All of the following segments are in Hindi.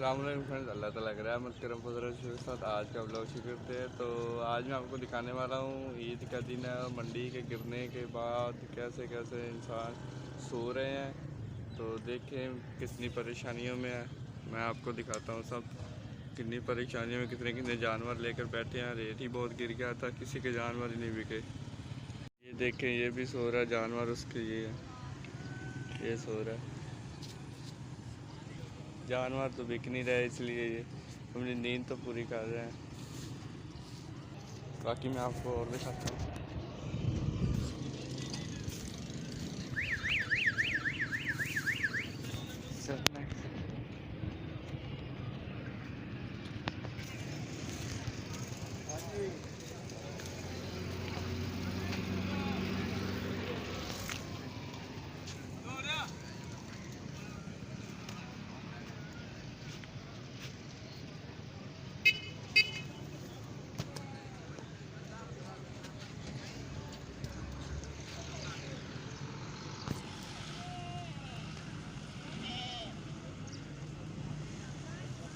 अस्सलाम वालेकुम फ्रेंड्स, अल्लाह ताला लग रहा है मत करम फजल के साथ आज का ब्लॉग शुरू करते हैं। तो आज मैं आपको दिखाने वाला हूँ ईद का दिन है और मंडी के गिरने के बाद कैसे कैसे इंसान सो रहे हैं। तो देखें कितनी परेशानियों में है, मैं आपको दिखाता हूँ सब कितनी परेशानियों में कितने कितने जानवर लेकर बैठे हैं। रेट ही बहुत गिर गया था, किसी के जानवर ही नहीं बिके। ये देखें, ये भी सो रहा है जानवर, उसके ये सो रहा है। जानवर तो बिक नहीं रहे, इसलिए ये अपनी नींद तो पूरी कर रहे हैं। बाकी मैं आपको और दिखाता हूँ।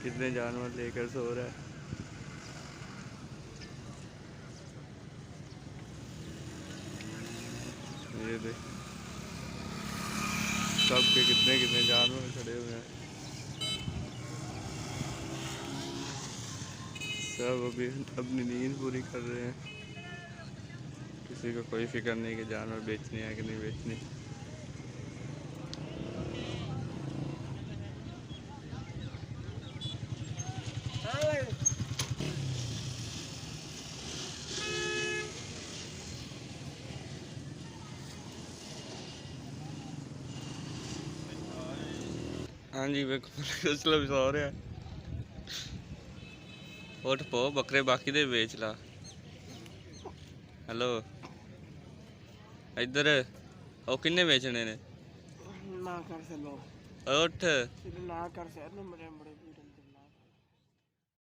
कितने जानवर लेकर सो रहा है। ये देख, सब के कितने कितने जानवर खड़े हुए हैं। सब अभी अपनी नींद पूरी कर रहे हैं। किसी को कोई फिक्र नहीं कि जानवर बेचने हैं कि नहीं बेचने। हाँ जी, उसला भी सो रहा है। उठ पो, बकरे बाकी दे बेच ला। हेलो, इधर ओ किन्ने बेचने ने? ना कर से लो उठ। ना कर से बड़े बड़े